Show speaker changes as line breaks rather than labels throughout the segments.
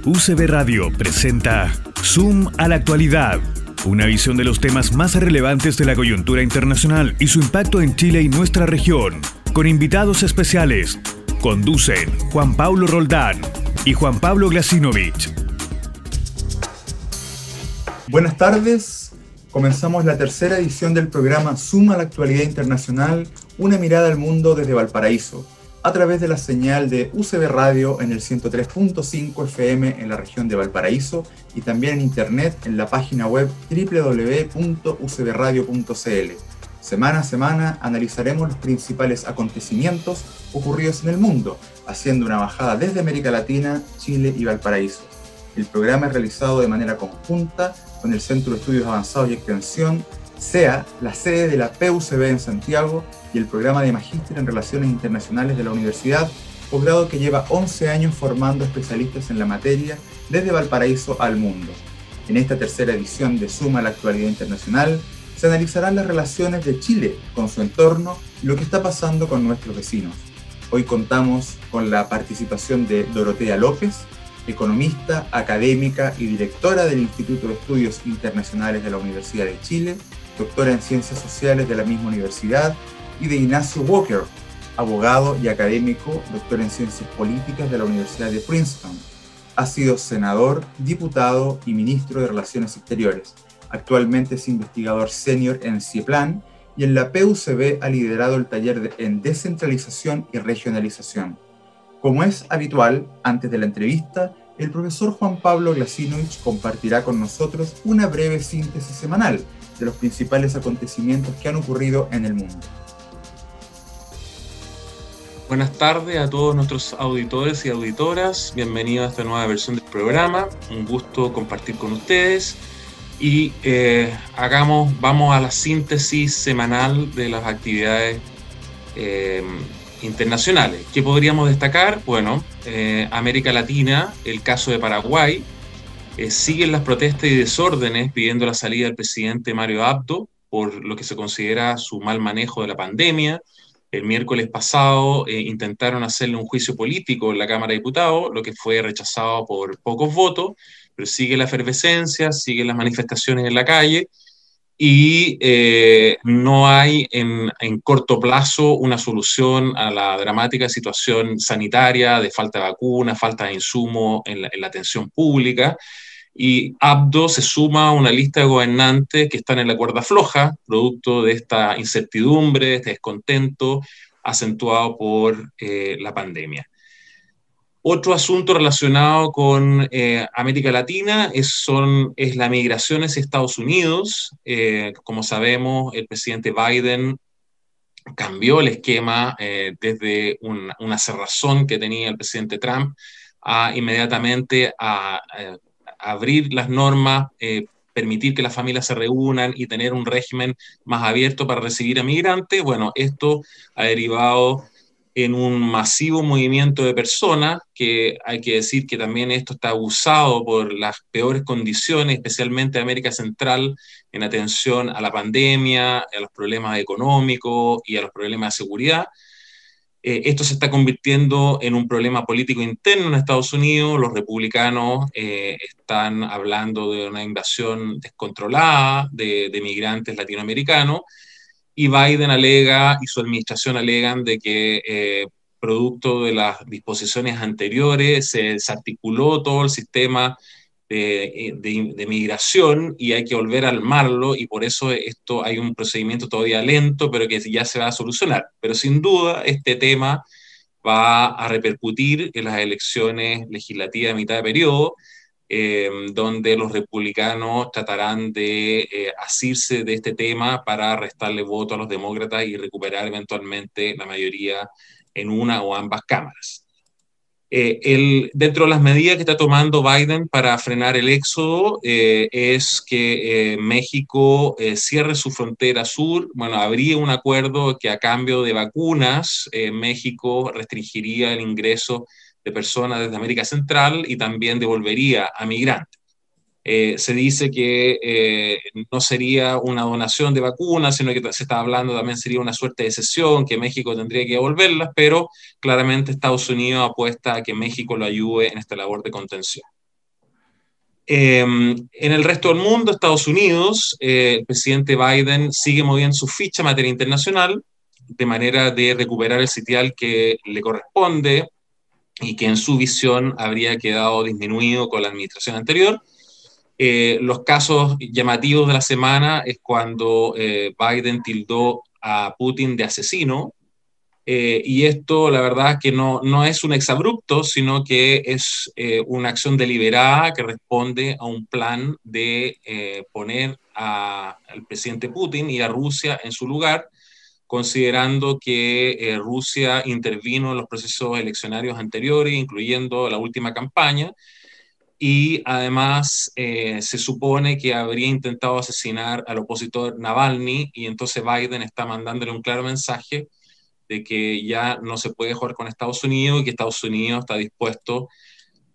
UCB Radio presenta Zoom a la actualidad, una visión de los temas más relevantes de la coyuntura internacional y su impacto en Chile y nuestra región, con invitados especiales. Conducen Juan Pablo Roldán y Juan Pablo Glasinovich.
Buenas tardes, comenzamos la tercera edición del programa Zoom a la actualidad internacional, una mirada al mundo desde Valparaíso, a través de la señal de UCB Radio en el 103.5 FM en la región de Valparaíso y también en internet en la página web www.ucbradio.cl. Semana a semana analizaremos los principales acontecimientos ocurridos en el mundo, haciendo una bajada desde América Latina, Chile y Valparaíso. El programa es realizado de manera conjunta con el Centro de Estudios Avanzados y Extensión, CEA, la sede de la PUCB en Santiago, y el programa de Magíster en Relaciones Internacionales de la Universidad, posgrado que lleva 11 años formando especialistas en la materia desde Valparaíso al mundo. En esta tercera edición de Zoom a la actualidad internacional, se analizarán las relaciones de Chile con su entorno y lo que está pasando con nuestros vecinos. Hoy contamos con la participación de Dorotea López, economista, académica y directora del Instituto de Estudios Internacionales de la Universidad de Chile, doctora en Ciencias Sociales de la misma universidad, y de Ignacio Walker, abogado y académico, doctor en Ciencias Políticas de la Universidad de Princeton. Ha sido senador, diputado y ministro de Relaciones Exteriores. Actualmente es investigador senior en CIEPLAN y en la PUCB ha liderado el taller en descentralización y regionalización. Como es habitual, antes de la entrevista, el profesor Juan Pablo Glasinovich compartirá con nosotros una breve síntesis semanal de los principales acontecimientos que han ocurrido en el mundo.
Buenas tardes a todos nuestros auditores y auditoras. Bienvenidos a esta nueva versión del programa. Un gusto compartir con ustedes. Y vamos a la síntesis semanal de las actividades internacionales. ¿Qué podríamos destacar? Bueno, América Latina, el caso de Paraguay, siguen las protestas y desórdenes pidiendo la salida del presidente Mario Abdo por lo que se considera su mal manejo de la pandemia. El miércoles pasado intentaron hacerle un juicio político en la Cámara de Diputados, lo que fue rechazado por pocos votos, pero sigue la efervescencia, siguen las manifestaciones en la calle y no hay en corto plazo una solución a la dramática situación sanitaria de falta de vacunas, falta de insumos en la atención pública. Y Abdo se suma a una lista de gobernantes que están en la cuerda floja, producto de esta incertidumbre, de este descontento acentuado por la pandemia. Otro asunto relacionado con América Latina es la migración hacia Estados Unidos. Como sabemos, el presidente Biden cambió el esquema desde una cerrazón que tenía el presidente Trump inmediatamente a abrir las normas, permitir que las familias se reúnan y tener un régimen más abierto para recibir a migrantes. Bueno, esto ha derivado en un masivo movimiento de personas, que hay que decir que también esto está abusado por las peores condiciones, especialmente en América Central, en atención a la pandemia, a los problemas económicos y a los problemas de seguridad. Esto se está convirtiendo en un problema político interno en Estados Unidos. Los republicanos están hablando de una invasión descontrolada de migrantes latinoamericanos, y Biden alega y su administración alegan de que producto de las disposiciones anteriores se desarticuló todo el sistema de migración y hay que volver a armarlo, y por eso hay un procedimiento todavía lento, pero que ya se va a solucionar. Pero sin duda este tema va a repercutir en las elecciones legislativas de mitad de periodo, donde los republicanos tratarán de asirse de este tema para restarle voto a los demócratas y recuperar eventualmente la mayoría en una o ambas cámaras. Dentro de las medidas que está tomando Biden para frenar el éxodo es que México cierre su frontera sur. Bueno, habría un acuerdo que a cambio de vacunas México restringiría el ingreso de personas desde América Central y también devolvería a migrantes. Se dice que no sería una donación de vacunas, sino que se está hablando también sería una suerte de cesión, que México tendría que devolverlas, pero claramente Estados Unidos apuesta a que México lo ayude en esta labor de contención. En el resto del mundo, Estados Unidos, el presidente Biden sigue moviendo su ficha en materia internacional de manera de recuperar el sitial que le corresponde y que en su visión habría quedado disminuido con la administración anterior. Los casos llamativos de la semana es cuando Biden tildó a Putin de asesino, y esto, la verdad, es que no es un exabrupto, sino que es una acción deliberada que responde a un plan de poner al presidente Putin y a Rusia en su lugar, considerando que Rusia intervino en los procesos eleccionarios anteriores, incluyendo la última campaña, y además se supone que habría intentado asesinar al opositor Navalny, y entonces Biden está mandándole un claro mensaje de que ya no se puede jugar con Estados Unidos y que Estados Unidos está dispuesto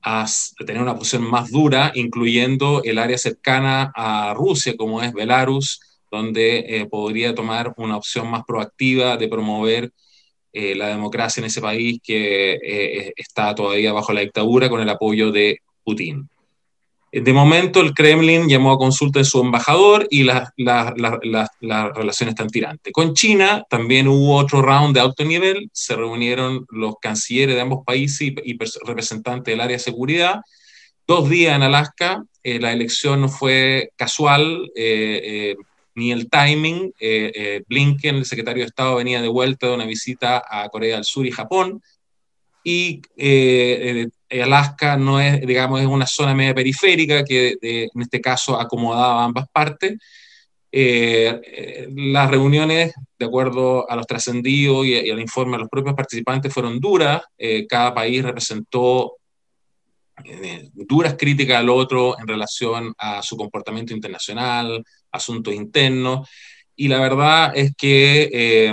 a tener una posición más dura, incluyendo el área cercana a Rusia, como es Belarus, donde podría tomar una opción más proactiva de promover la democracia en ese país que está todavía bajo la dictadura con el apoyo de Putin. De momento, el Kremlin llamó a consulta de su embajador y las relaciones están tirantes. Con China también hubo otro round de alto nivel. Se reunieron los cancilleres de ambos países y representantes del área de seguridad. 2 días en Alaska. La elección no fue casual, ni el timing. Blinken, el secretario de Estado, venía de vuelta de una visita a Corea del Sur y Japón. Y Alaska no es, digamos, es una zona media periférica que en este caso acomodaba ambas partes. Las reuniones, de acuerdo a los trascendidos y al informe de los propios participantes, fueron duras. Cada país representó duras críticas al otro en relación a su comportamiento internacional, asuntos internos, y la verdad es que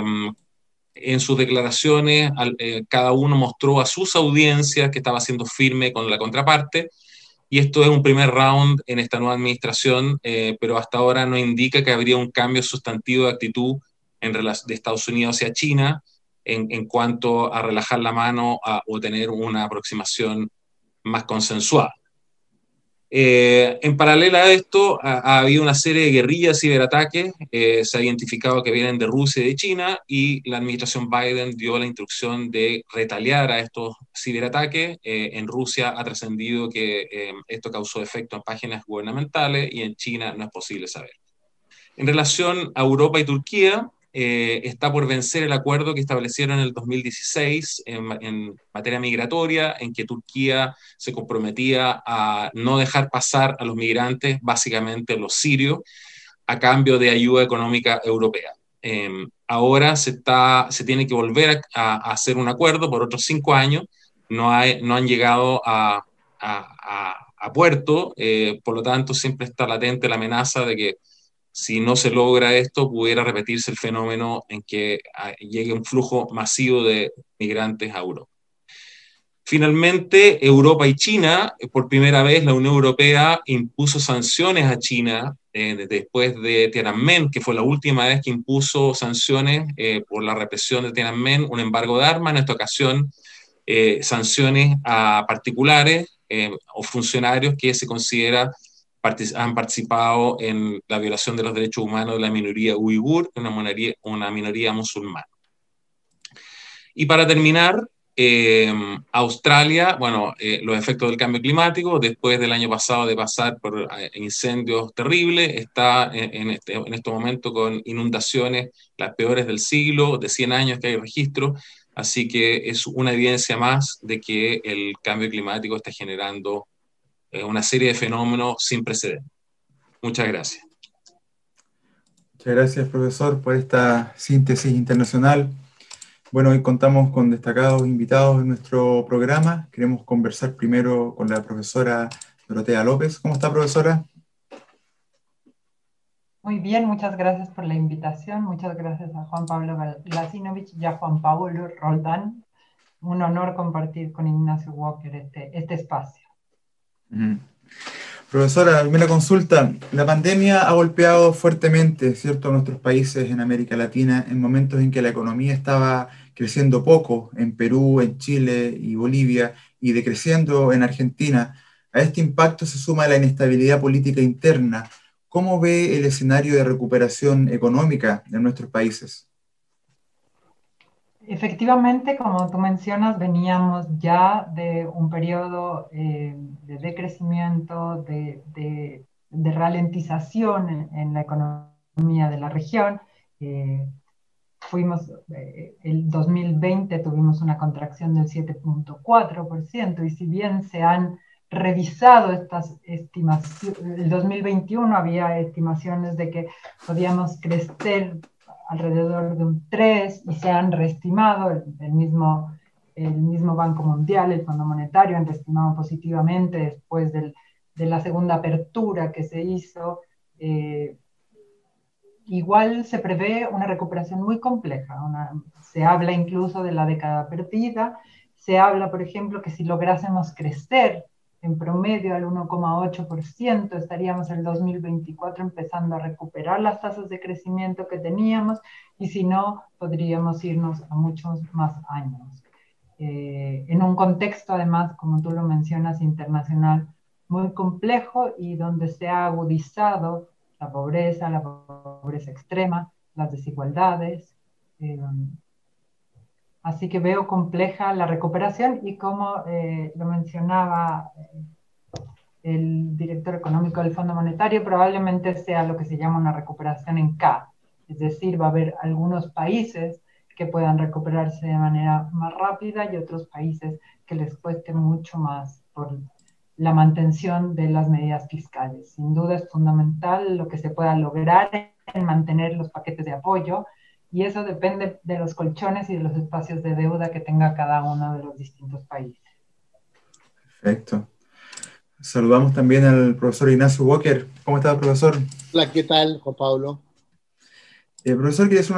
en sus declaraciones cada uno mostró a sus audiencias que estaba siendo firme con la contraparte, y esto es un primer round en esta nueva administración, pero hasta ahora no indica que habría un cambio sustantivo de actitud de Estados Unidos hacia China en cuanto a relajar la mano o tener una aproximación más consensuada. En paralelo a esto, ha habido una serie de guerrillas, ciberataques, se ha identificado que vienen de Rusia y de China, y la administración Biden dio la instrucción de retaliar a estos ciberataques. En Rusia ha trascendido que esto causó efecto en páginas gubernamentales, y en China no es posible saber. En relación a Europa y Turquía, está por vencer el acuerdo que establecieron en el 2016 en materia migratoria, en que Turquía se comprometía a no dejar pasar a los migrantes, básicamente los sirios, a cambio de ayuda económica europea. Ahora se tiene que volver a hacer un acuerdo por otros 5 años, no han llegado a puerto, por lo tanto siempre está latente la amenaza de que si no se logra esto, pudiera repetirse el fenómeno en que llegue un flujo masivo de migrantes a Europa. Finalmente, Europa y China, por primera vez la Unión Europea impuso sanciones a China después de Tiananmen, que fue la última vez que impuso sanciones por la represión de Tiananmen, un embargo de armas, en esta ocasión sanciones a particulares o funcionarios que se considera han participado en la violación de los derechos humanos de la minoría uigur, una minoría musulmana. Y para terminar, Australia, bueno, los efectos del cambio climático, después del año pasado de pasar por incendios terribles, está en este momento con inundaciones las peores del siglo, de 100 años que hay registro, así que es una evidencia más de que el cambio climático está generando una serie de fenómenos sin precedentes. Muchas gracias.
Muchas gracias, profesor, por esta síntesis internacional. Bueno, hoy contamos con destacados invitados en nuestro programa. Queremos conversar primero con la profesora Dorotea López. ¿Cómo está, profesora?
Muy bien, muchas gracias por la invitación. Muchas gracias a Juan Pablo Lasinovich y a Juan Pablo Roldán. Un honor compartir con Ignacio Walker este espacio.
Profesora, primera consulta. La pandemia ha golpeado fuertemente, ¿cierto?, a nuestros países en América Latina en momentos en que la economía estaba creciendo poco, en Perú, en Chile y Bolivia, y decreciendo en Argentina. A este impacto se suma la inestabilidad política interna. ¿Cómo ve el escenario de recuperación económica en nuestros países?
Efectivamente, como tú mencionas, veníamos ya de un periodo de decrecimiento, de ralentización en la economía de la región. El 2020 tuvimos una contracción del 7,4%, y si bien se han revisado estas estimaciones, el 2021 había estimaciones de que podíamos crecer alrededor de un 3, y se han reestimado. El mismo Banco Mundial, el Fondo Monetario, han reestimado positivamente después de la segunda apertura que se hizo. Igual se prevé una recuperación muy compleja. Se habla incluso de la década perdida. Se habla, por ejemplo, que si lográsemos crecer en promedio al 1,8%, estaríamos en el 2024 empezando a recuperar las tasas de crecimiento que teníamos, y si no, podríamos irnos a muchos más años. En un contexto, además, como tú lo mencionas, internacional, muy complejo, y donde se ha agudizado la pobreza extrema, las desigualdades. Así que veo compleja la recuperación, y como lo mencionaba el director económico del Fondo Monetario, probablemente sea lo que se llama una recuperación en K. Es decir, va a haber algunos países que puedan recuperarse de manera más rápida, y otros países que les cueste mucho más por la mantención de las medidas fiscales. Sin duda es fundamental lo que se pueda lograr en mantener los paquetes de apoyo, y eso depende de los colchones y de los espacios de deuda que tenga cada uno de los distintos países.
Perfecto. Saludamos también al profesor Ignacio Walker. ¿Cómo está, profesor?
Hola, ¿qué tal, Juan Pablo?
Profesor, quería hacer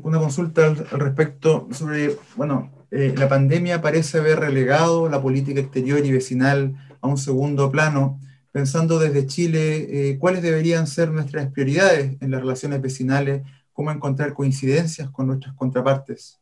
una consulta al respecto sobre, bueno, la pandemia parece haber relegado la política exterior y vecinal a un segundo plano. Pensando desde Chile, ¿cuáles deberían ser nuestras prioridades en las relaciones vecinales? ¿Cómo encontrar coincidencias con nuestras contrapartes?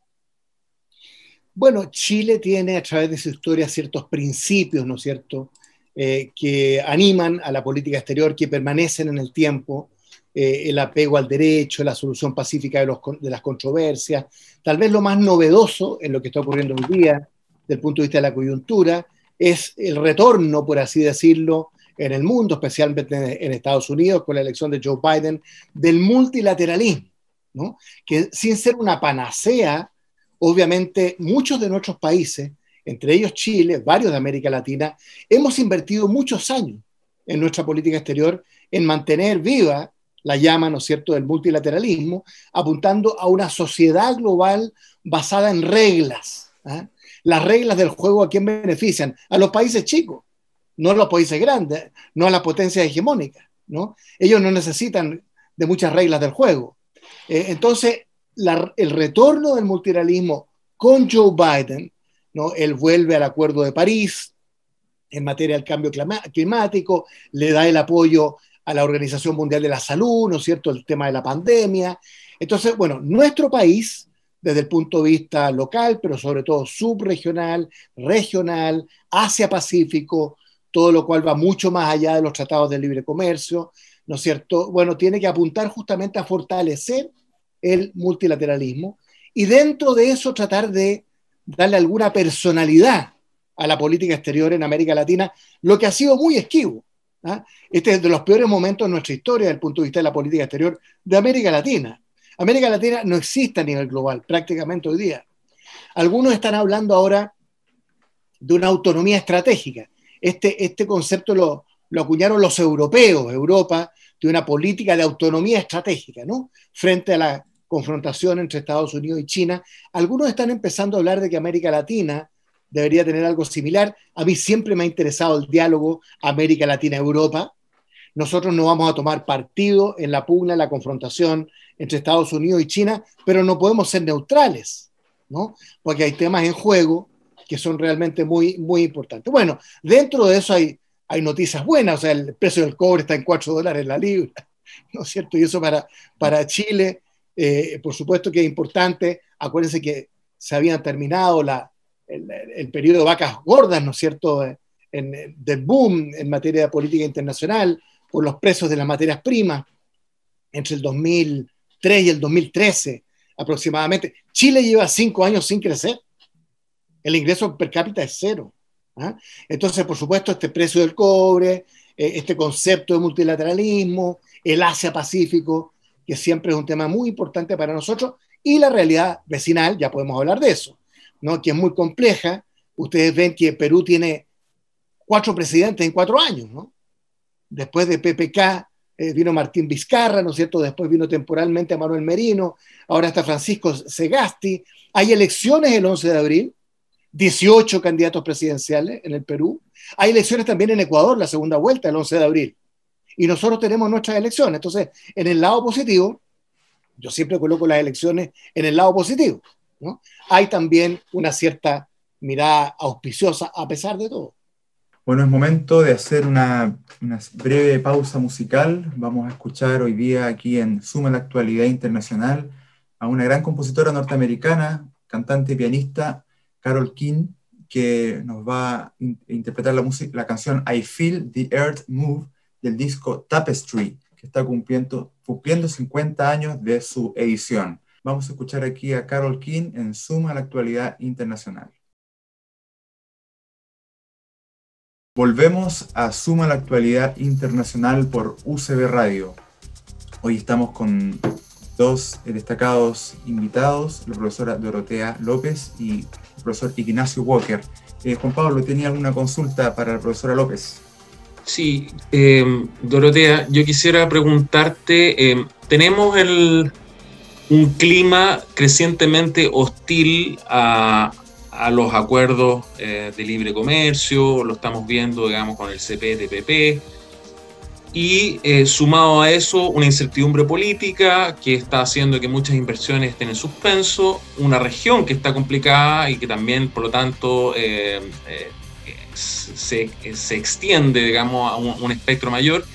Bueno, Chile tiene a través de su historia ciertos principios, ¿no es cierto?, que animan a la política exterior, que permanecen en el tiempo, el apego al derecho, la solución pacífica de las controversias. Tal vez lo más novedoso en lo que está ocurriendo hoy día, desde el punto de vista de la coyuntura, es el retorno, por así decirlo, en el mundo, especialmente en Estados Unidos, con la elección de Joe Biden, del multilateralismo, ¿no? Que sin ser una panacea, obviamente muchos de nuestros países, entre ellos Chile, varios de América Latina, hemos invertido muchos años en nuestra política exterior en mantener viva la llama, ¿no es cierto?, del multilateralismo, apuntando a una sociedad global basada en reglas. ¿Eh? Las reglas del juego, ¿a quién benefician? A los países chicos, no a los países grandes, no a las potencias hegemónicas, ¿no? Ellos no necesitan de muchas reglas del juego. Entonces, el retorno del multilateralismo con Joe Biden, ¿no? Él vuelve al Acuerdo de París en materia del cambio climático, le da el apoyo a la Organización Mundial de la Salud, ¿no es cierto?, el tema de la pandemia. Entonces, bueno, nuestro país, desde el punto de vista local, pero sobre todo subregional, regional, Asia-Pacífico, todo lo cual va mucho más allá de los tratados de libre comercio, ¿no es cierto? Bueno, tiene que apuntar justamente a fortalecer el multilateralismo, y dentro de eso tratar de darle alguna personalidad a la política exterior en América Latina, lo que ha sido muy esquivo. ¿Ah? Este es de los peores momentos de nuestra historia desde el punto de vista de la política exterior de América Latina. América Latina no existe a nivel global prácticamente hoy día. Algunos están hablando ahora de una autonomía estratégica. Este concepto lo acuñaron los europeos. Europa tiene una política de autonomía estratégica, ¿no?, frente a la confrontación entre Estados Unidos y China. Algunos están empezando a hablar de que América Latina debería tener algo similar. A mí siempre me ha interesado el diálogo América Latina-Europa. Nosotros no vamos a tomar partido en la pugna, en la confrontación entre Estados Unidos y China, pero no podemos ser neutrales, ¿no?, porque hay temas en juego que son realmente muy, muy importantes. Bueno, dentro de eso hay noticias buenas. O sea, el precio del cobre está en $4 la libra, ¿no es cierto? Y eso para Chile, por supuesto que es importante. Acuérdense que se habían terminado el periodo de vacas gordas, ¿no es cierto?, del boom en materia de política internacional, por los precios de las materias primas, entre el 2003 y el 2013 aproximadamente. Chile lleva 5 años sin crecer. El ingreso per cápita es 0. ¿Ah? Entonces, por supuesto, este precio del cobre, este concepto de multilateralismo, el Asia-Pacífico, que siempre es un tema muy importante para nosotros, y la realidad vecinal, ya podemos hablar de eso, ¿no? Que es muy compleja. Ustedes ven que Perú tiene 4 presidentes en 4 años, ¿no? Después de PPK vino Martín Vizcarra, ¿no es cierto? Después vino temporalmente Manuel Merino, ahora está Francisco Sagasti. Hay elecciones el 11 de abril, 18 candidatos presidenciales en el Perú. Hay elecciones también en Ecuador, la segunda vuelta, el 11 de abril. Y nosotros tenemos nuestras elecciones. Entonces, en el lado positivo, yo siempre coloco las elecciones en el lado positivo, ¿no? Hay también una cierta mirada auspiciosa a pesar de todo.
Bueno, es momento de hacer una breve pausa musical. Vamos a escuchar hoy día aquí en Suma la Actualidad Internacional a una gran compositora norteamericana, cantante y pianista, Carole King, que nos va a interpretar la canción I Feel the Earth Move del disco Tapestry, que está cumpliendo 50 años de su edición. Vamos a escuchar aquí a Carole King en Suma la Actualidad Internacional. Volvemos a Suma la Actualidad Internacional por UCB Radio. Hoy estamos con 2 destacados invitados, la profesora Dorotea López y el profesor Ignacio Walker. Juan Pablo, ¿tenía alguna consulta para la profesora López?
Sí, Dorotea, yo quisiera preguntarte, tenemos un clima crecientemente hostil a los acuerdos de libre comercio, lo estamos viendo, digamos, con el CPTPP, y sumado a eso, una incertidumbre política que está haciendo que muchas inversiones estén en suspenso, una región que está complicada y que también, por lo tanto, se extiende, digamos, a un espectro mayor.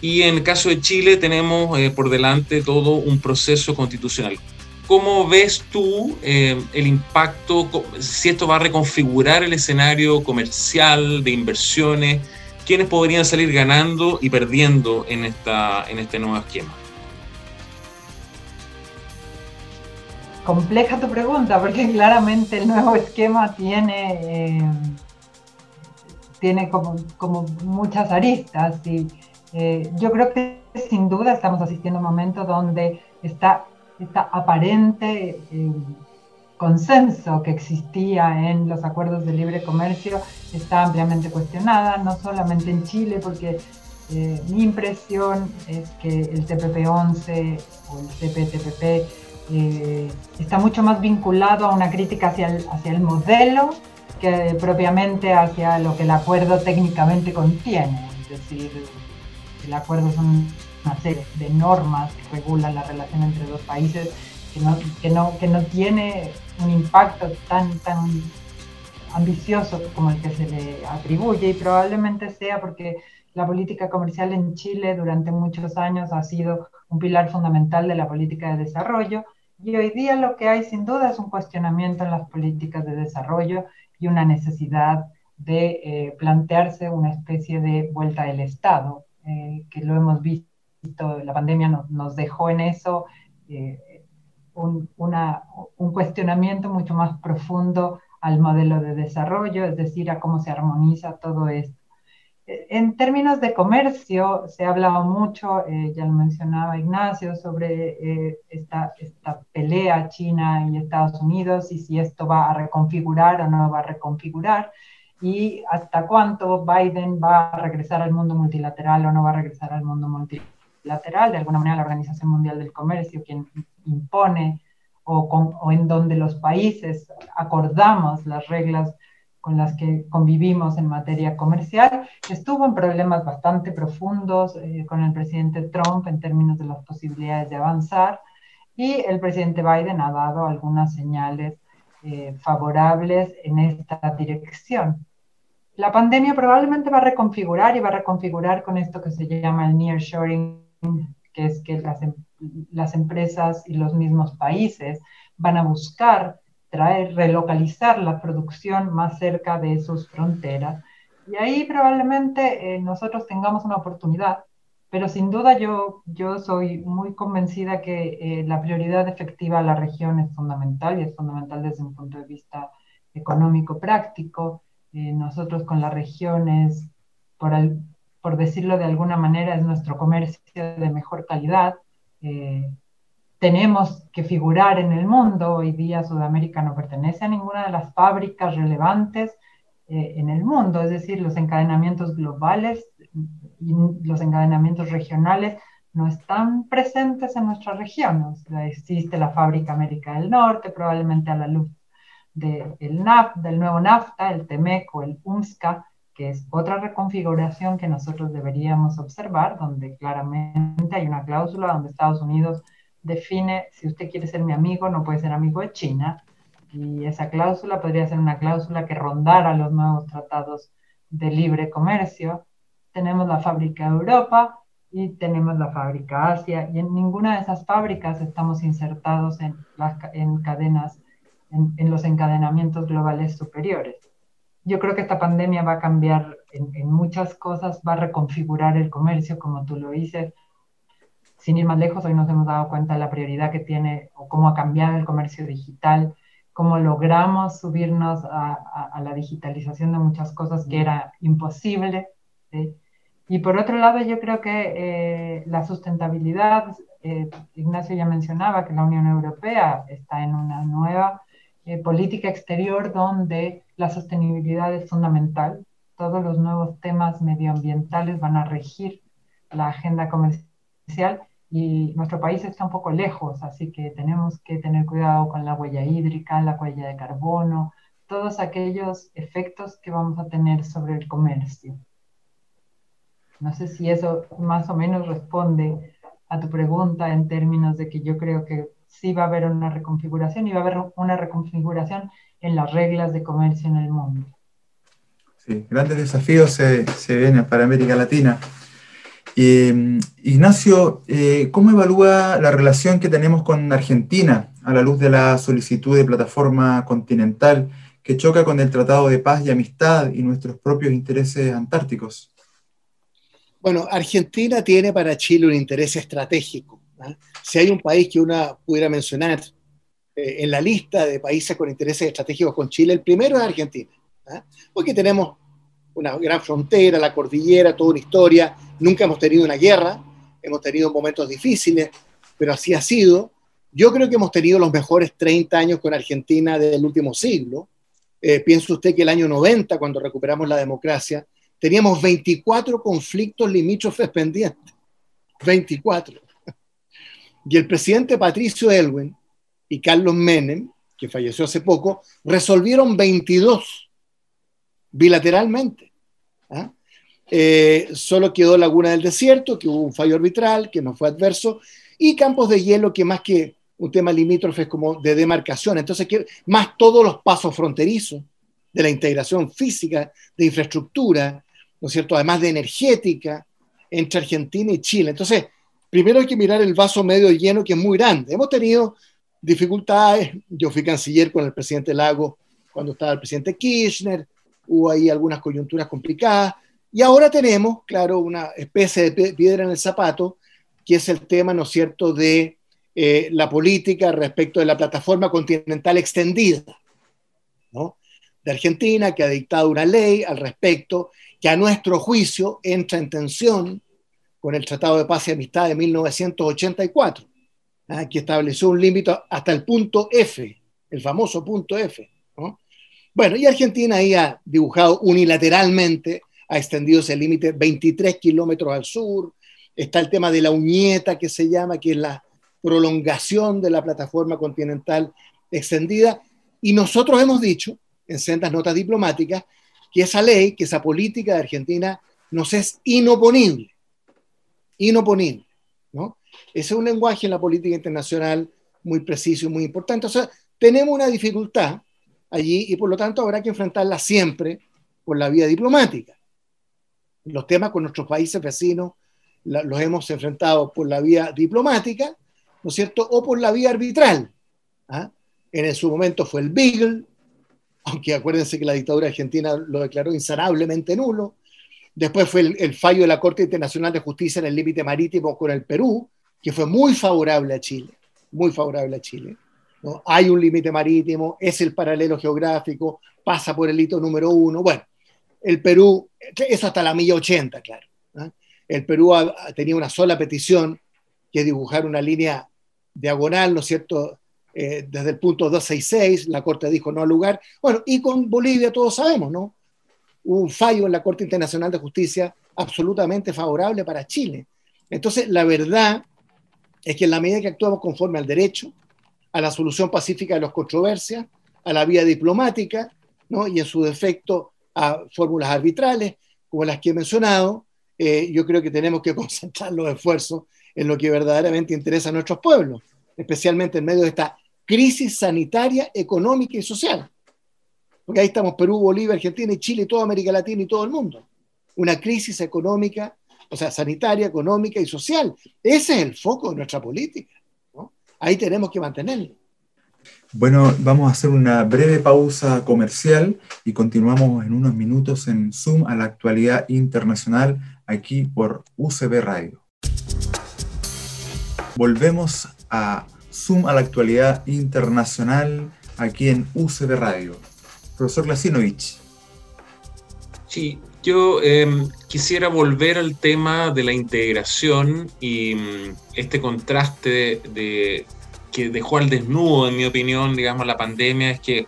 Y en el caso de Chile tenemos por delante todo un proceso constitucional. ¿Cómo ves tú el impacto, si esto va a reconfigurar el escenario comercial de inversiones? ¿Quiénes podrían salir ganando y perdiendo en este nuevo esquema?
Compleja tu pregunta, porque claramente el nuevo esquema tiene como muchas aristas. Y yo creo que sin duda estamos asistiendo a un momento donde esta aparente consenso que existía en los acuerdos de libre comercio está ampliamente cuestionada, no solamente en Chile, porque mi impresión es que el TPP-11 o el CPTPP está mucho más vinculado a una crítica hacia el modelo que propiamente hacia lo que el acuerdo técnicamente contiene. Es decir, el acuerdo son una serie de normas que regulan la relación entre 2 países que no tiene un impacto tan ambicioso como el que se le atribuye, y probablemente sea porque la política comercial en Chile durante muchos años ha sido un pilar fundamental de la política de desarrollo, y hoy día lo que hay sin duda es un cuestionamiento en las políticas de desarrollo y una necesidad de plantearse una especie de vuelta del Estado, que lo hemos visto, la pandemia nos dejó en eso, un cuestionamiento mucho más profundo al modelo de desarrollo, es decir, a cómo se armoniza todo esto. En términos de comercio, se ha hablado mucho, ya lo mencionaba Ignacio, sobre esta pelea China y Estados Unidos y si esto va a reconfigurar o no va a reconfigurar, y hasta cuánto Biden va a regresar al mundo multilateral o no va a regresar al mundo multilateral. De alguna manera la Organización Mundial del Comercio, quien impone o en donde los países acordamos las reglas con las que convivimos en materia comercial, estuvo en problemas bastante profundos con el presidente Trump en términos de las posibilidades de avanzar, y el presidente Biden ha dado algunas señales favorables en esta dirección. La pandemia probablemente va a reconfigurar con esto que se llama el nearshoring, que es que las empresas y los mismos países van a buscar relocalizar la producción más cerca de sus fronteras, Y ahí probablemente nosotros tengamos una oportunidad, pero sin duda yo soy muy convencida que la prioridad efectiva a la región es fundamental y es fundamental desde un punto de vista económico práctico. Nosotros con las regiones, por decirlo de alguna manera, es nuestro comercio de mejor calidad. Eh, Tenemos que figurar en el mundo. Hoy día Sudamérica no pertenece a ninguna de las fábricas relevantes en el mundo, es decir, los encadenamientos globales y los encadenamientos regionales no están presentes en nuestra región. O sea, existe la fábrica América del Norte, probablemente a la luz del nuevo NAFTA, el TEMEC o el UNSCA, que es otra reconfiguración que nosotros deberíamos observar, donde claramente hay una cláusula donde Estados Unidos define, si usted quiere ser mi amigo, no puede ser amigo de China, y esa cláusula podría ser una cláusula que rondara los nuevos tratados de libre comercio. Tenemos la fábrica Europa y tenemos la fábrica Asia, y en ninguna de esas fábricas estamos insertados en cadenas, en los encadenamientos globales superiores. Yo creo que esta pandemia va a cambiar en muchas cosas, va a reconfigurar el comercio, como tú lo dices. Sin ir más lejos, hoy nos hemos dado cuenta de la prioridad que tiene o cómo ha cambiado el comercio digital, cómo logramos subirnos a la digitalización de muchas cosas que era imposible, ¿sí? Y por otro lado, yo creo que la sustentabilidad, Ignacio ya mencionaba que la Unión Europea está en una nueva política exterior donde la sostenibilidad es fundamental. Todos los nuevos temas medioambientales van a regir la agenda comercial y nuestro país está un poco lejos, así que tenemos que tener cuidado con la huella hídrica, la huella de carbono, todos aquellos efectos que vamos a tener sobre el comercio. No sé si eso más o menos responde a tu pregunta en términos de que yo creo que sí va a haber una reconfiguración y va a haber una reconfiguración en las reglas de comercio en el mundo.
Sí, grandes desafíos se vienen para América Latina. Ignacio, ¿cómo evalúa la relación que tenemos con Argentina a la luz de la solicitud de plataforma continental que choca con el Tratado de Paz y Amistad y nuestros propios intereses antárticos?
Bueno, Argentina tiene para Chile un interés estratégico, ¿eh? Si hay un país que uno pudiera mencionar en la lista de países con intereses estratégicos con Chile, el primero es Argentina, ¿eh? Porque tenemos una gran frontera, la cordillera, toda una historia, nunca hemos tenido una guerra, hemos tenido momentos difíciles, pero así ha sido. Yo creo que hemos tenido los mejores 30 años con Argentina del último siglo. Piense usted que el año 90, cuando recuperamos la democracia, teníamos 24 conflictos limítrofes pendientes, 24. Y el presidente Patricio Aylwin y Carlos Menem, que falleció hace poco, resolvieron 22 bilateralmente. Solo quedó Laguna del Desierto, que hubo un fallo arbitral, que no fue adverso, y Campos de Hielo, que más que un tema limítrofe es como de demarcación. Entonces, más todos los pasos fronterizos de la integración física, de infraestructura, ¿no es cierto?, además de energética, entre Argentina y Chile. Entonces, primero hay que mirar el vaso medio lleno, que es muy grande. Hemos tenido dificultades. Yo fui canciller con el presidente Lagos cuando estaba el presidente Kirchner, hubo ahí algunas coyunturas complicadas, y ahora tenemos, claro, una especie de piedra en el zapato, que es el tema, ¿no es cierto?, de la política respecto de la plataforma continental extendida, ¿no?, de Argentina, que ha dictado una ley al respecto, que a nuestro juicio entra en tensión con el Tratado de Paz y Amistad de 1984, que estableció un límite hasta el punto F, el famoso punto F, ¿no? Bueno, y Argentina ahí ha dibujado unilateralmente, ha extendido ese límite 23 kilómetros al sur. Está el tema de la Uñeta, que se llama, que es la prolongación de la plataforma continental extendida. Y nosotros hemos dicho, en sendas notas diplomáticas, que esa ley, que esa política de Argentina nos es inoponible. Inoponible, ¿no? Ese es un lenguaje en la política internacional muy preciso y muy importante. O sea, tenemos una dificultad allí y por lo tanto habrá que enfrentarla siempre por la vía diplomática. Los temas con nuestros países vecinos los hemos enfrentado por la vía diplomática, ¿no es cierto?, o por la vía arbitral. En su momento fue el Beagle, aunque acuérdense que la dictadura argentina lo declaró insanablemente nulo. Después fue el fallo de la Corte Internacional de Justicia en el límite marítimo con el Perú, que fue muy favorable a Chile, muy favorable a Chile, ¿no? Hay un límite marítimo, es el paralelo geográfico, pasa por el hito número 1. Bueno, el Perú, eso hasta la milla 80, claro, ¿no? El Perú tenía una sola petición, que es dibujar una línea diagonal, ¿no es cierto?, desde el punto 266, la Corte dijo no al lugar. Bueno, y con Bolivia todos sabemos, ¿no? Hubo un fallo en la Corte Internacional de Justicia absolutamente favorable para Chile. Entonces, la verdad es que en la medida que actuamos conforme al derecho, a la solución pacífica de las controversias, a la vía diplomática, ¿no? Y en su defecto a fórmulas arbitrales, como las que he mencionado, yo creo que tenemos que concentrar los esfuerzos en lo que verdaderamente interesa a nuestros pueblos, especialmente en medio de esta crisis sanitaria, económica y social. Porque ahí estamos Perú, Bolivia, Argentina y Chile, y toda América Latina y todo el mundo. Una crisis económica, o sea, sanitaria, económica y social. Ese es el foco de nuestra política, ¿no? Ahí tenemos que mantenerlo.
Bueno, vamos a hacer una breve pausa comercial y continuamos en unos minutos en Zoom a la actualidad internacional aquí por UCB Radio. Volvemos a Zoom a la actualidad internacional aquí en UCB Radio. Profesor Lasinovich.
Sí, yo quisiera volver al tema de la integración y este contraste que dejó al desnudo, en mi opinión, digamos, la pandemia, es que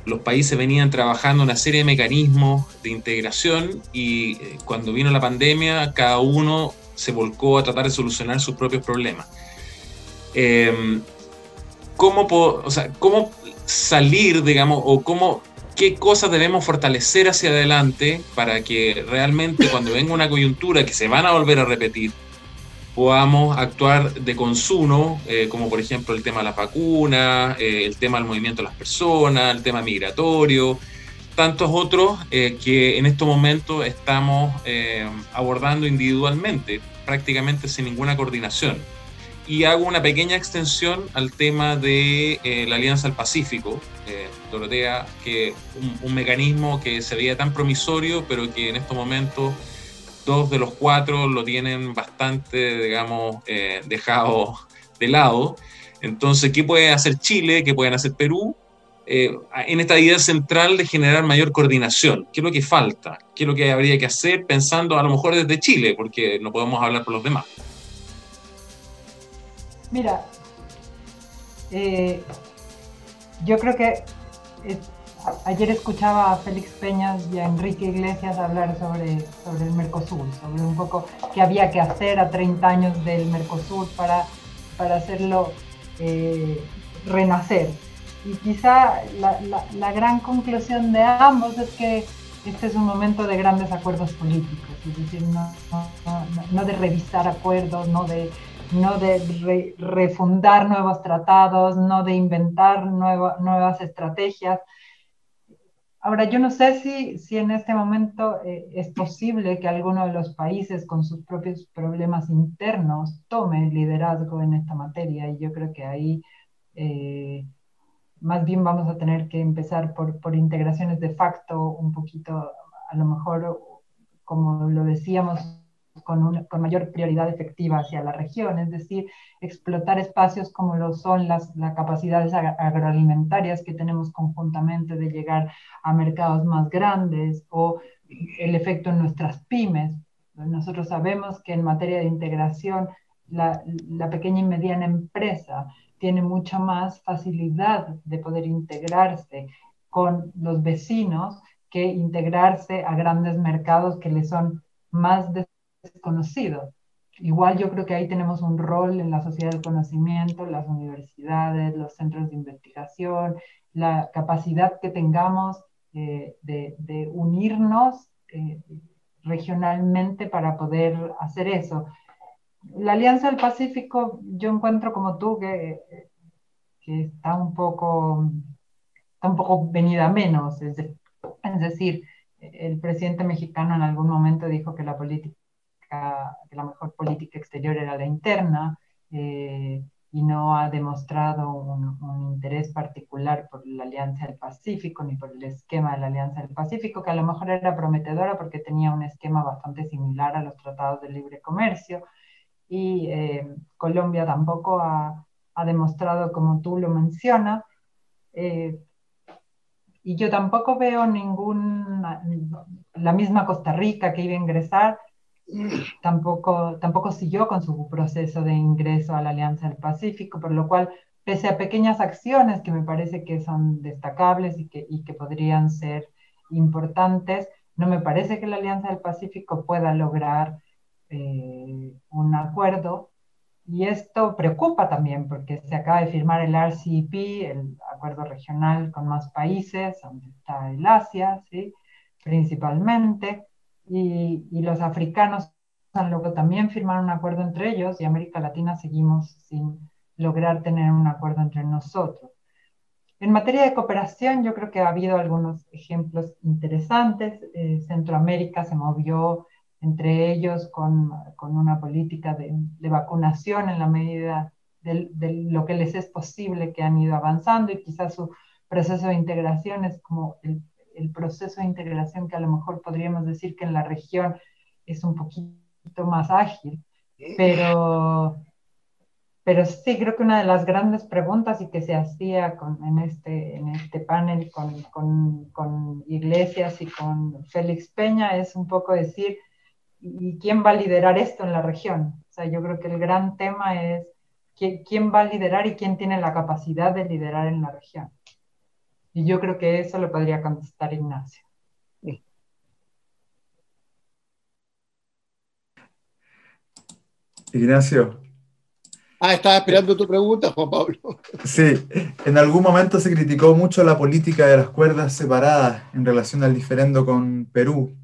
los países venían trabajando una serie de mecanismos de integración y cuando vino la pandemia, cada uno se volcó a tratar de solucionar sus propios problemas. ¿Cómo salir, digamos, o qué cosas debemos fortalecer hacia adelante para que realmente cuando venga una coyuntura que se van a volver a repetir, podamos actuar de consumo, como por ejemplo el tema de las vacunas, el tema del movimiento de las personas, el tema migratorio, tantos otros que en estos momentos estamos abordando individualmente, prácticamente sin ninguna coordinación. Y hago una pequeña extensión al tema de la Alianza del Pacífico, Dorotea, que un mecanismo que se veía tan promisorio, pero que en estos momentos 2 de los 4 lo tienen bastante, digamos, dejado de lado. Entonces, ¿qué puede hacer Chile? ¿Qué pueden hacer Perú? En esta idea central de generar mayor coordinación. ¿Qué es lo que falta? ¿Qué es lo que habría que hacer pensando a lo mejor desde Chile? Porque no podemos hablar por los demás.
Mira, yo creo que ayer escuchaba a Félix Peñas y a Enrique Iglesias hablar sobre el Mercosur, sobre un poco qué había que hacer a 30 años del Mercosur para hacerlo renacer. Y quizá la gran conclusión de ambos es que este es un momento de grandes acuerdos políticos, es decir, no de revisar acuerdos, no de refundar nuevos tratados, no de inventar nuevas estrategias. Ahora, yo no sé si en este momento es posible que alguno de los países con sus propios problemas internos tome liderazgo en esta materia, y yo creo que ahí más bien vamos a tener que empezar por integraciones de facto, un poquito, a lo mejor, como lo decíamos, con mayor prioridad efectiva hacia la región, es decir, explotar espacios como lo son las capacidades agroalimentarias que tenemos conjuntamente de llegar a mercados más grandes, o el efecto en nuestras pymes. Nosotros sabemos que en materia de integración, la pequeña y mediana empresa tiene mucha más facilidad de poder integrarse con los vecinos que integrarse a grandes mercados que le son más desconocidos. Igual yo creo que ahí tenemos un rol en la sociedad del conocimiento, las universidades, los centros de investigación, la capacidad que tengamos de unirnos regionalmente para poder hacer eso. La Alianza del Pacífico, yo encuentro como tú que está un poco venida a menos, es decir, el presidente mexicano en algún momento dijo que la mejor política exterior era la interna, y y no ha demostrado un interés particular por la Alianza del Pacífico ni por el esquema de la Alianza del Pacífico, que a lo mejor era prometedora porque tenía un esquema bastante similar a los tratados de libre comercio, y Colombia tampoco ha demostrado, como tú lo mencionas, y yo tampoco veo la misma Costa Rica que iba a ingresar, tampoco siguió con su proceso de ingreso a la Alianza del Pacífico, por lo cual, pese a pequeñas acciones que me parece que son destacables y que podrían ser importantes, no me parece que la Alianza del Pacífico pueda lograr un acuerdo. Y esto preocupa también porque se acaba de firmar el RCEP, el acuerdo regional con más países, donde está el Asia, ¿sí? Principalmente, y los africanos luego también firmaron un acuerdo entre ellos, y América Latina seguimos sin lograr tener un acuerdo entre nosotros. En materia de cooperación, yo creo que ha habido algunos ejemplos interesantes. Centroamérica se movió entre ellos con una política de vacunación en la medida de lo que les es posible, que han ido avanzando, y quizás su proceso de integración es como el proceso de integración que a lo mejor podríamos decir que en la región es un poquito más ágil, pero sí, creo que una de las grandes preguntas y que se hacía en este panel con Iglesias y con Félix Peña es un poco decir, ¿y quién va a liderar esto en la región? O sea, yo creo que el gran tema es quién va a liderar y quién tiene la capacidad de liderar en la región. Y yo creo que eso lo podría contestar Ignacio.
Ignacio.
Estaba esperando tu pregunta, Juan Pablo.
Sí, en algún momento se criticó mucho la política de las cuerdas separadas en relación al diferendo con Perú,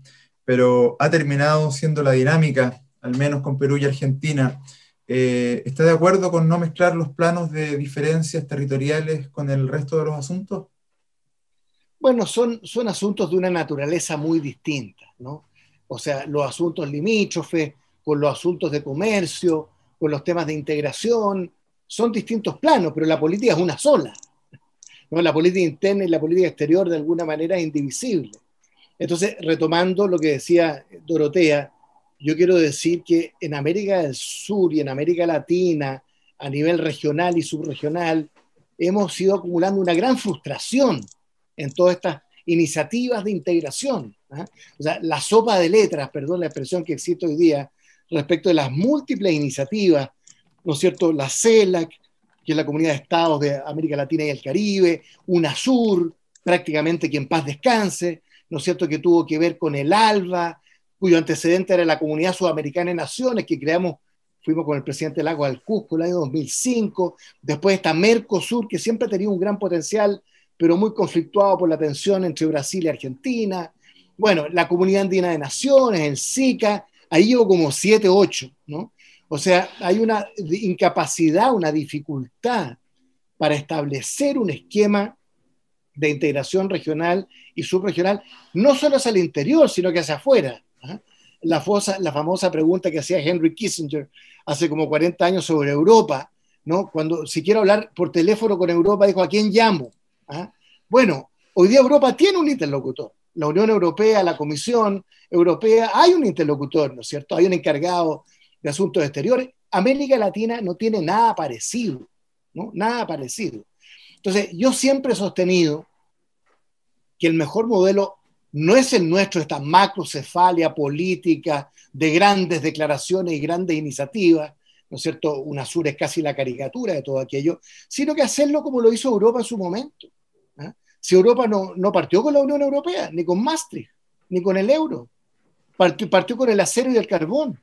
pero ha terminado siendo la dinámica, al menos con Perú y Argentina. ¿Está de acuerdo con no mezclar los planos de diferencias territoriales con el resto de los asuntos?
Bueno, son asuntos de una naturaleza muy distinta, ¿no? O sea, los asuntos limítrofes, con los asuntos de comercio, con los temas de integración, son distintos planos, pero la política es una sola, ¿no? La política interna y la política exterior de alguna manera es indivisible. Entonces, retomando lo que decía Dorotea, yo quiero decir que en América del Sur y en América Latina, a nivel regional y subregional, hemos ido acumulando una gran frustración en todas estas iniciativas de integración, ¿eh? O sea, la sopa de letras, perdón la expresión que existe hoy día, respecto de las múltiples iniciativas, ¿no es cierto? La CELAC, que es la Comunidad de Estados de América Latina y el Caribe, UNASUR, prácticamente que en paz descanse, ¿no es cierto?, que tuvo que ver con el ALBA, cuyo antecedente era la Comunidad Sudamericana de Naciones, que fuimos con el presidente Lagos al Cusco el año 2005, después está Mercosur, que siempre ha tenido un gran potencial, pero muy conflictuado por la tensión entre Brasil y Argentina, bueno, la Comunidad Andina de Naciones, el SICA, ahí llevo como 7, 8, ¿no? O sea, hay una incapacidad, una dificultad para establecer un esquema de integración regional y subregional, no solo hacia el interior, sino que hacia afuera, ¿eh? La famosa pregunta que hacía Henry Kissinger hace como 40 años sobre Europa, ¿no? Cuando si quiero hablar por teléfono con Europa, dijo, ¿a quién llamo? ¿Ah? Bueno, hoy día Europa tiene un interlocutor. La Unión Europea, la Comisión Europea, hay un interlocutor, ¿no es cierto? Hay un encargado de asuntos exteriores. América Latina no tiene nada parecido, ¿no? Nada parecido. Entonces, yo siempre he sostenido que el mejor modelo no es el nuestro, esta macrocefalia política de grandes declaraciones y grandes iniciativas, ¿no es cierto? UNASUR es casi la caricatura de todo aquello, sino que hacerlo como lo hizo Europa en su momento. ¿Eh? Si Europa no partió con la Unión Europea, ni con Maastricht, ni con el euro, partió con el acero y el carbón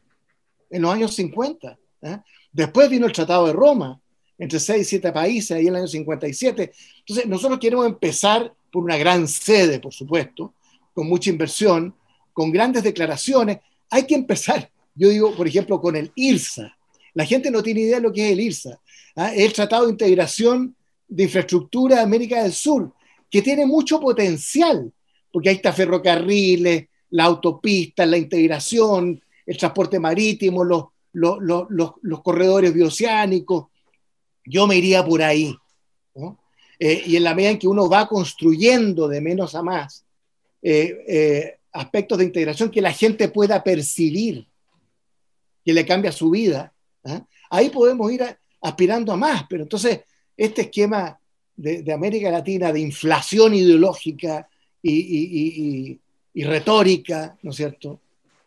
en los años 50. ¿Eh? Después vino el Tratado de Roma, entre 6 y 7 países, ahí en el año 57. Entonces, nosotros queremos empezar por una gran sede, por supuesto, con mucha inversión, con grandes declaraciones. Hay que empezar, yo digo, por ejemplo, con el IRSA. La gente no tiene idea de lo que es el IRSA. ¿Ah? Es el Tratado de Integración de Infraestructura de América del Sur, que tiene mucho potencial, porque ahí está ferrocarriles, la autopista, la integración, el transporte marítimo, los corredores bioceánicos, Yo me iría por ahí, ¿no? Y en la medida en que uno va construyendo de menos a más aspectos de integración que la gente pueda percibir, que le cambia su vida, ¿eh? Ahí podemos ir aspirando a más. Pero entonces este esquema de América Latina de inflación ideológica y retórica, ¿no es cierto?,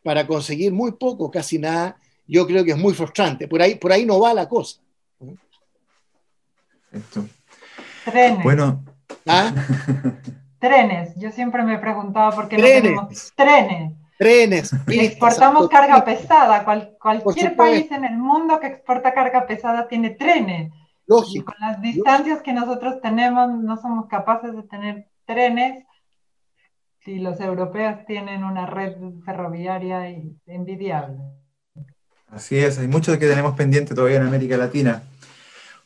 para conseguir muy poco, casi nada, yo creo que es muy frustrante. Por ahí no va la cosa.
Esto.
Trenes.
Bueno.
¿Ah?
Trenes. Yo siempre me he preguntado por qué no
Trenes.
tenemos trenes.
Trenes.
Y exportamos carga pesada. Cualquier país en el mundo que exporta carga pesada tiene trenes.
Lógico.
Y con las distancias que nosotros tenemos, no somos capaces de tener trenes. Si los europeos tienen una red ferroviaria envidiable.
Así es, hay mucho que tenemos pendiente todavía en América Latina.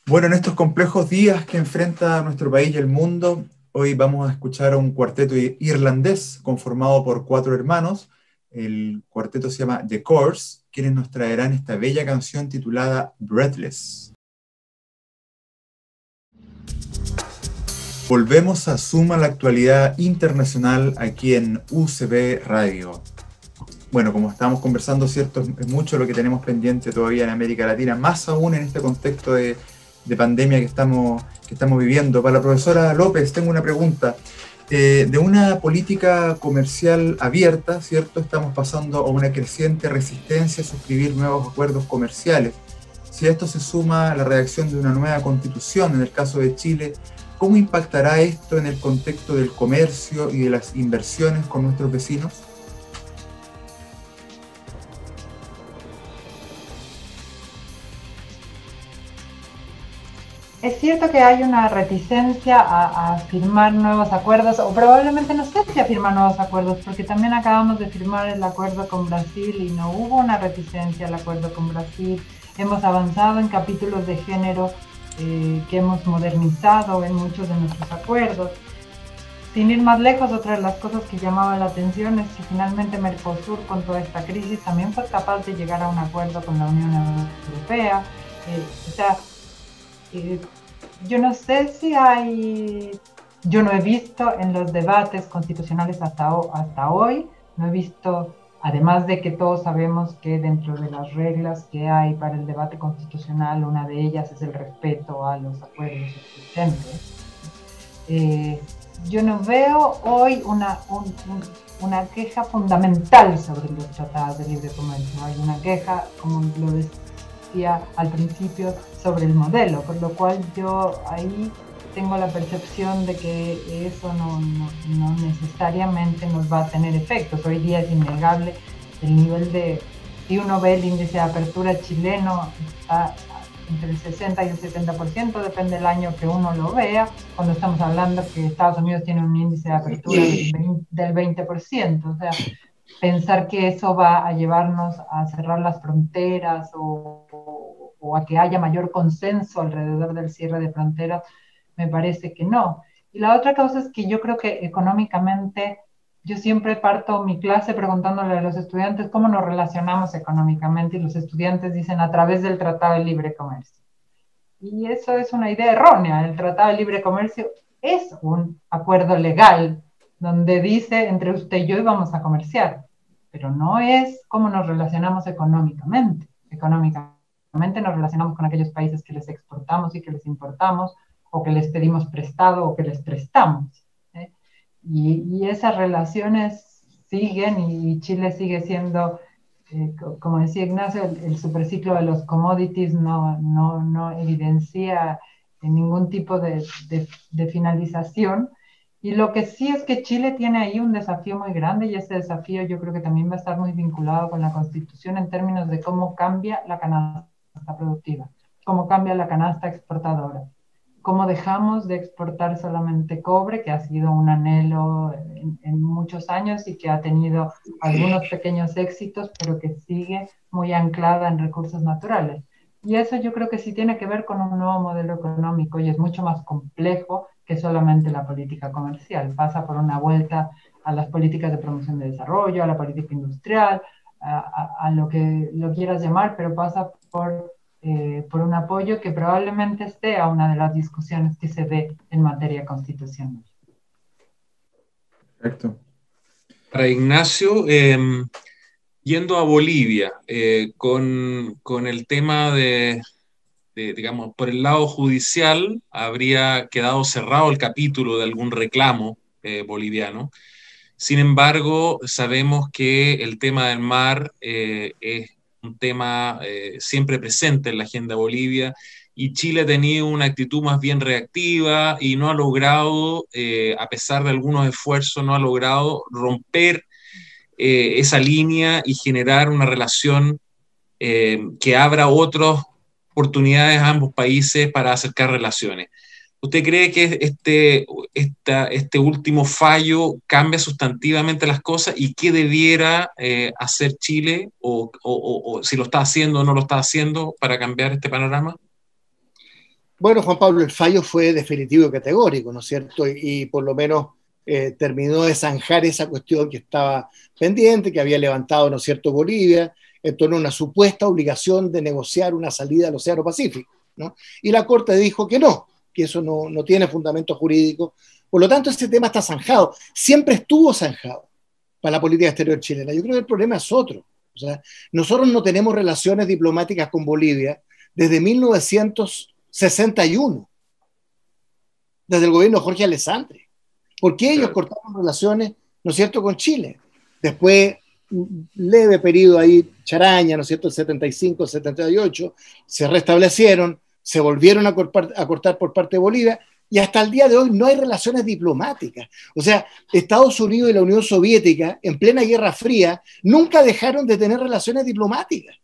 Bueno, en estos complejos días que enfrenta nuestro país y el mundo, hoy vamos a escuchar a un cuarteto irlandés conformado por 4 hermanos. El cuarteto se llama The Corrs, quienes nos traerán esta bella canción titulada Breathless. Volvemos a Suma la actualidad internacional aquí en UCB Radio. Bueno, como estábamos conversando, cierto, es mucho lo que tenemos pendiente todavía en América Latina, más aún en este contexto de pandemia que estamos viviendo. Para la profesora López, tengo una pregunta. De una política comercial abierta, ¿cierto?, estamos pasando a una creciente resistencia a suscribir nuevos acuerdos comerciales. Si a esto se suma la redacción de una nueva constitución, en el caso de Chile, ¿cómo impactará esto en el contexto del comercio y de las inversiones con nuestros vecinos?
Es cierto que hay una reticencia a firmar nuevos acuerdos, o probablemente no sé si a firmar nuevos acuerdos, porque también acabamos de firmar el acuerdo con Brasil y no hubo una reticencia al acuerdo con Brasil. Hemos avanzado en capítulos de género que hemos modernizado en muchos de nuestros acuerdos. Sin ir más lejos, otra de las cosas que llamaba la atención es que finalmente Mercosur, con toda esta crisis, también fue capaz de llegar a un acuerdo con la Unión Europea. Yo no sé si yo no he visto en los debates constitucionales hasta hoy, no he visto, además de que todos sabemos que dentro de las reglas que hay para el debate constitucional, una de ellas es el respeto a los acuerdos existentes. Yo no veo hoy una queja fundamental sobre los tratados de libre comercio. Hay una queja, como lo decía al principio, sobre el modelo, por lo cual yo ahí tengo la percepción de que eso no necesariamente nos va a tener efectos. Hoy día es innegable el nivel si uno ve el índice de apertura chileno, está entre el 60 y el 70%, depende del año que uno lo vea, cuando estamos hablando que Estados Unidos tiene un índice de apertura del 20%. O sea, pensar que eso va a llevarnos a cerrar las fronteras o a que haya mayor consenso alrededor del cierre de fronteras, me parece que no. Y la otra cosa es que yo creo que económicamente, yo siempre parto mi clase preguntándole a los estudiantes cómo nos relacionamos económicamente, y los estudiantes dicen a través del Tratado de Libre Comercio. Y eso es una idea errónea. El Tratado de Libre Comercio es un acuerdo legal donde dice entre usted y yo vamos a comerciar, pero no es cómo nos relacionamos económicamente. Económicamente nos relacionamos con aquellos países que les exportamos y que les importamos, o que les pedimos prestado o que les prestamos. Y esas relaciones siguen, y Chile sigue siendo, como decía Ignacio, el superciclo de los commodities no evidencia ningún tipo de finalización. Y lo que sí es que Chile tiene ahí un desafío muy grande, y ese desafío yo creo que también va a estar muy vinculado con la Constitución en términos de cómo cambia la canasta productiva, cómo cambia la canasta exportadora, cómo dejamos de exportar solamente cobre, que ha sido un anhelo en muchos años y que ha tenido algunos pequeños éxitos, pero que sigue muy anclada en recursos naturales. Y eso yo creo que sí tiene que ver con un nuevo modelo económico, y es mucho más complejo que solamente la política comercial. Pasa por una vuelta a las políticas de promoción de desarrollo, a la política industrial, a lo que lo quieras llamar, pero pasa por por un apoyo que probablemente sea una de las discusiones que se dé en materia constitucional.
Perfecto.
Para Ignacio, yendo a Bolivia, con el tema digamos, por el lado judicial, habría quedado cerrado el capítulo de algún reclamo boliviano. Sin embargo, sabemos que el tema del mar es un tema siempre presente en la agenda Bolivia, y Chile ha tenido una actitud más bien reactiva y no ha logrado, a pesar de algunos esfuerzos, no ha logrado romper esa línea y generar una relación que abra otras oportunidades a ambos países para acercar relaciones. ¿Usted cree que este último fallo cambia sustantivamente las cosas, y qué debiera hacer Chile, o si lo está haciendo o no lo está haciendo para cambiar este panorama?
Bueno, Juan Pablo, el fallo fue definitivo y categórico, ¿no es cierto? Y por lo menos terminó de zanjar esa cuestión que estaba pendiente, que había levantado, ¿no es cierto?, Bolivia, en torno a una supuesta obligación de negociar una salida al Océano Pacífico, ¿no? Y la Corte dijo que no, que eso no tiene fundamento jurídico. Por lo tanto, ese tema está zanjado. Siempre estuvo zanjado para la política exterior chilena. Yo creo que el problema es otro. O sea, nosotros no tenemos relaciones diplomáticas con Bolivia desde 1961, desde el gobierno de Jorge Alessandri. ¿Por qué ellos cortaron relaciones, ¿no es cierto?, con Chile? Después, un leve periodo ahí, charaña, ¿no es cierto?, el 75, el 78, se restablecieron, se volvieron a cortar por parte de Bolivia, y hasta el día de hoy no hay relaciones diplomáticas. O sea, Estados Unidos y la Unión Soviética, en plena Guerra Fría, nunca dejaron de tener relaciones diplomáticas,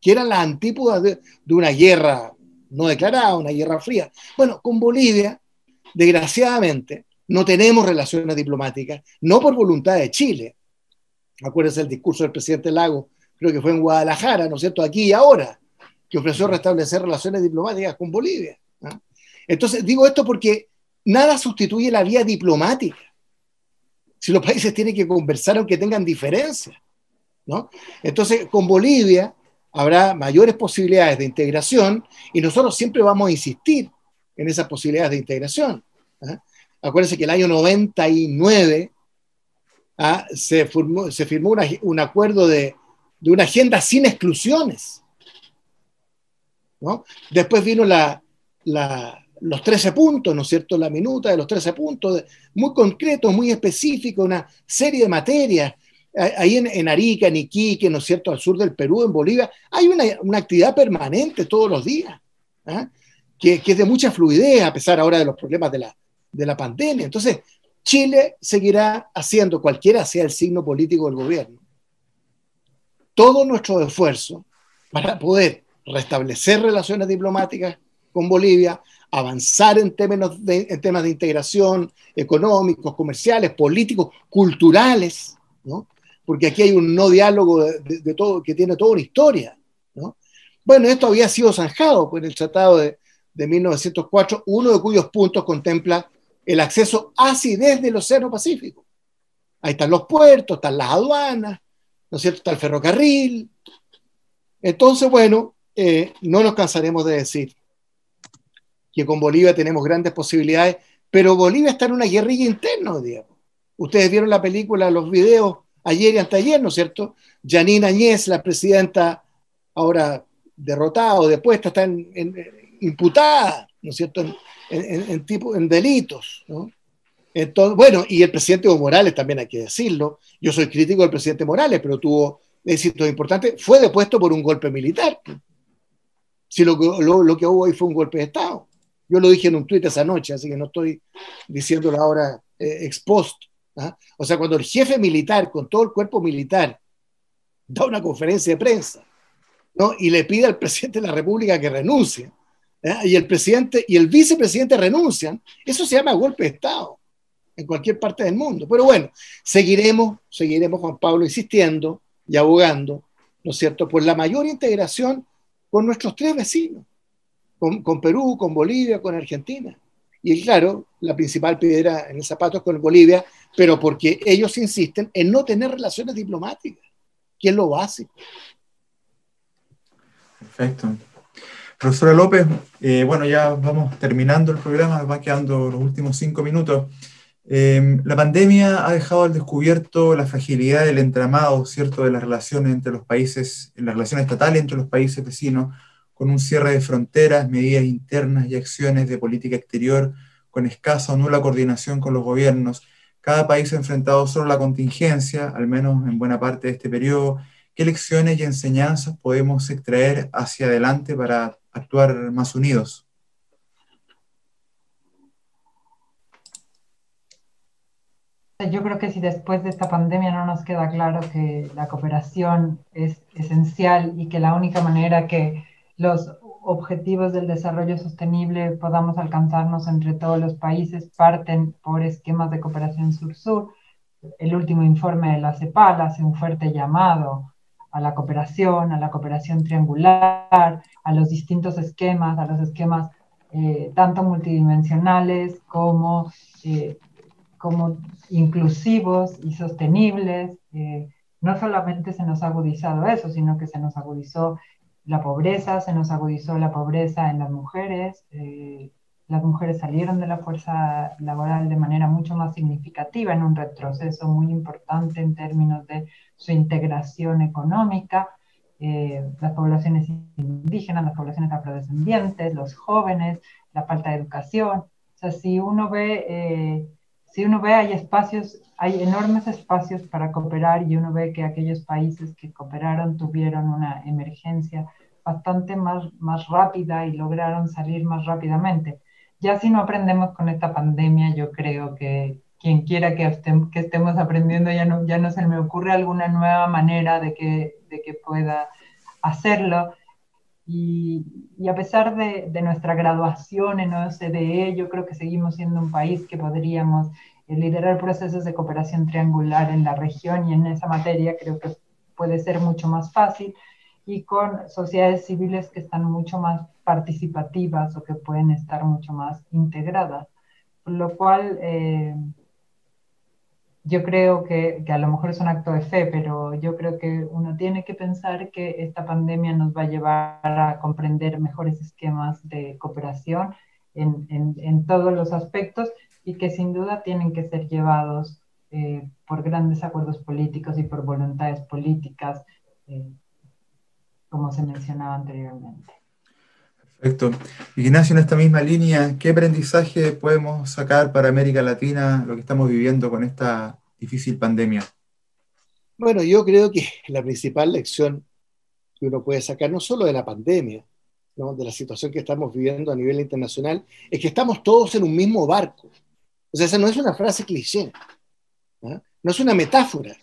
que eran las antípodas de una guerra no declarada, una guerra fría. Bueno, con Bolivia, desgraciadamente, no tenemos relaciones diplomáticas, no por voluntad de Chile. Acuérdense el discurso del presidente Lagos, creo que fue en Guadalajara, ¿no es cierto?, aquí y ahora, que ofreció restablecer relaciones diplomáticas con Bolivia, ¿no? Entonces, digo esto porque nada sustituye la vía diplomática. Si los países tienen que conversar aunque tengan diferencias, ¿no? Entonces, con Bolivia habrá mayores posibilidades de integración, y nosotros siempre vamos a insistir en esas posibilidades de integración, ¿eh? Acuérdense que el año 99 se firmó un acuerdo de una agenda sin exclusiones, ¿no? Después vino los 13 puntos, ¿no es cierto?, la minuta de los 13 puntos, muy concretos, muy específicos, una serie de materias. Ahí en Arica, en Iquique, ¿no es cierto?, al sur del Perú, en Bolivia, hay una actividad permanente todos los días, ¿eh?, que es de mucha fluidez, a pesar ahora de los problemas de la pandemia. Entonces, Chile seguirá haciendo, cualquiera sea el signo político del gobierno, todo nuestro esfuerzo para poder restablecer relaciones diplomáticas con Bolivia, avanzar en temas de integración económicos, comerciales, políticos, culturales, ¿no? Porque aquí hay un no diálogo de todo, que tiene toda una historia, ¿no? Bueno, esto había sido zanjado por el Tratado de 1904, uno de cuyos puntos contempla el acceso hacia y desde el Océano Pacífico. Ahí están los puertos, están las aduanas, ¿no es cierto?, está el ferrocarril. Entonces, bueno, no nos cansaremos de decir que con Bolivia tenemos grandes posibilidades, pero Bolivia está en una guerrilla interna hoy día. Ustedes vieron la película, los videos ayer y anteayer, ¿no es cierto? Yanine Áñez, la presidenta ahora derrotada o depuesta, está imputada, ¿no es cierto?, en delitos, ¿no? Entonces, bueno, y el presidente Evo Morales también, hay que decirlo. Yo soy crítico del presidente Morales, pero tuvo éxitos importantes. Fue depuesto por un golpe militar. Si lo que hubo ahí fue un golpe de Estado. Yo lo dije en un tuit esa noche, así que no estoy diciéndolo ahora ex post, ¿ah? O sea, cuando el jefe militar, con todo el cuerpo militar, da una conferencia de prensa, ¿no?, y le pide al presidente de la República que renuncie, y el presidente y el vicepresidente renuncian, eso se llama golpe de Estado en cualquier parte del mundo. Pero bueno, seguiremos, Juan Pablo, insistiendo y abogando, ¿no es cierto?, por la mayor integración con nuestros tres vecinos, con Perú, con Bolivia, con Argentina. Y claro, la principal piedra en el zapato es con Bolivia, pero porque ellos insisten en no tener relaciones diplomáticas, que es lo básico.
Perfecto. Profesora López, bueno, ya vamos terminando el programa, nos van quedando los últimos 5 minutos. La pandemia ha dejado al descubierto la fragilidad del entramado, ¿cierto?, de las relaciones entre los países, en las relaciones estatales entre los países vecinos, con un cierre de fronteras, medidas internas y acciones de política exterior, con escasa o nula coordinación con los gobiernos. Cada país ha enfrentado solo la contingencia, al menos en buena parte de este periodo. ¿Qué lecciones y enseñanzas podemos extraer hacia adelante para actuar más unidos?
Yo creo que si después de esta pandemia no nos queda claro que la cooperación es esencial y que la única manera que los objetivos del desarrollo sostenible podamos alcanzarnos entre todos los países parten por esquemas de cooperación sur-sur. El último informe de la CEPAL hace un fuerte llamado a la cooperación triangular, a los distintos esquemas, a los esquemas tanto multidimensionales como inclusivos y sostenibles. No solamente se nos ha agudizado eso, sino que se nos agudizó la pobreza, se nos agudizó la pobreza en las mujeres. Las mujeres salieron de la fuerza laboral de manera mucho más significativa, en un retroceso muy importante en términos de su integración económica. Las poblaciones indígenas, las poblaciones afrodescendientes, los jóvenes, la falta de educación. O sea, si uno ve, hay enormes espacios para cooperar, y uno ve que aquellos países que cooperaron tuvieron una emergencia bastante más rápida y lograron salir más rápidamente. Ya si no aprendemos con esta pandemia, yo creo que quien quiera que estemos aprendiendo, ya no se me ocurre alguna nueva manera de que pueda hacerlo. Y a pesar de nuestra graduación en OCDE, yo creo que seguimos siendo un país que podríamos liderar procesos de cooperación triangular en la región, y en esa materia creo que puede ser mucho más fácil, y con sociedades civiles que están mucho más participativas o que pueden estar mucho más integradas. Por lo cual, yo creo que a lo mejor es un acto de fe, pero yo creo que uno tiene que pensar que esta pandemia nos va a llevar a comprender mejores esquemas de cooperación en todos los aspectos, y que sin duda tienen que ser llevados por grandes acuerdos políticos y por voluntades políticas, como se mencionaba anteriormente.
Perfecto. Ignacio, en esta misma línea, ¿qué aprendizaje podemos sacar para América Latina, lo que estamos viviendo con esta difícil pandemia?
Bueno, yo creo que la principal lección que uno puede sacar, no solo de la pandemia, ¿no?, de la situación que estamos viviendo a nivel internacional, es que estamos todos en un mismo barco. O sea, esa no es una frase cliché, ¿no? No es una metáfora.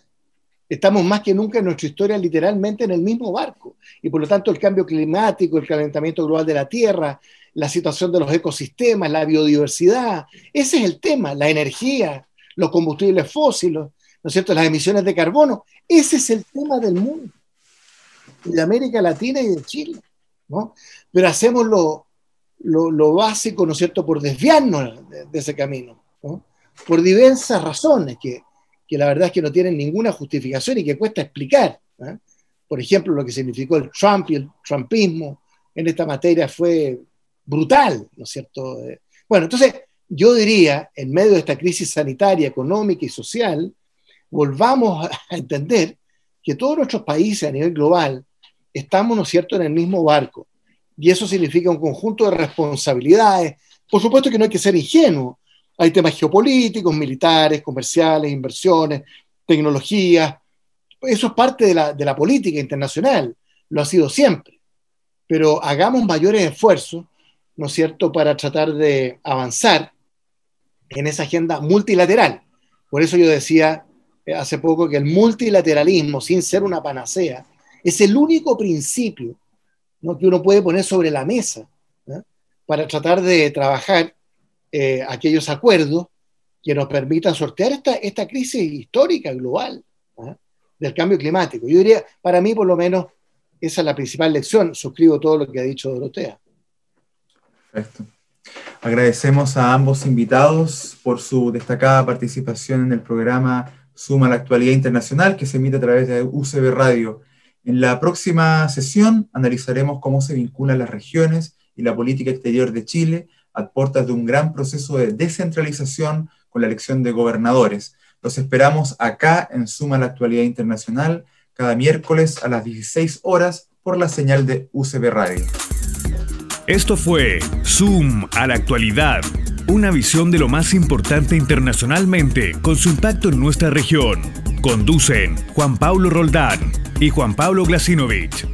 Estamos más que nunca en nuestra historia literalmente en el mismo barco. Y por lo tanto el cambio climático, el calentamiento global de la Tierra, la situación de los ecosistemas, la biodiversidad, ese es el tema, la energía, los combustibles fósiles, ¿no es cierto?, las emisiones de carbono. Ese es el tema del mundo, de América Latina y de Chile, ¿no? Pero hacemos lo básico, ¿no es cierto?, por desviarnos de ese camino, ¿no?, por diversas razones que la verdad es que no tienen ninguna justificación y que cuesta explicar, ¿eh? Por ejemplo, lo que significó el Trump y el trumpismo en esta materia fue brutal, ¿no es cierto? Bueno, entonces yo diría, en medio de esta crisis sanitaria, económica y social, volvamos a entender que todos nuestros países a nivel global estamos, ¿no es cierto?, en el mismo barco. Y eso significa un conjunto de responsabilidades. Por supuesto que no hay que ser ingenuo. Hay temas geopolíticos, militares, comerciales, inversiones, tecnologías. Eso es parte de la política internacional, lo ha sido siempre. Pero hagamos mayores esfuerzos, ¿no es cierto?, para tratar de avanzar en esa agenda multilateral. Por eso yo decía hace poco que el multilateralismo, sin ser una panacea, es el único principio, ¿no?, que uno puede poner sobre la mesa, ¿eh?, para tratar de trabajar aquellos acuerdos que nos permitan sortear esta crisis histórica global, ¿eh?, del cambio climático. Yo diría, para mí por lo menos, esa es la principal lección. Suscribo todo lo que ha dicho Dorotea.
Perfecto. Agradecemos a ambos invitados por su destacada participación en el programa Suma a la Actualidad Internacional, que se emite a través de UCB Radio. En la próxima sesión analizaremos cómo se vinculan las regiones y la política exterior de Chile a puertas de un gran proceso de descentralización con la elección de gobernadores. Los esperamos acá en Zoom a la Actualidad Internacional, cada miércoles a las 16 horas por la señal de UCB Radio.
Esto fue Zoom a la Actualidad, una visión de lo más importante internacionalmente con su impacto en nuestra región. Conducen Juan Pablo Roldán y Juan Pablo Glasinovich.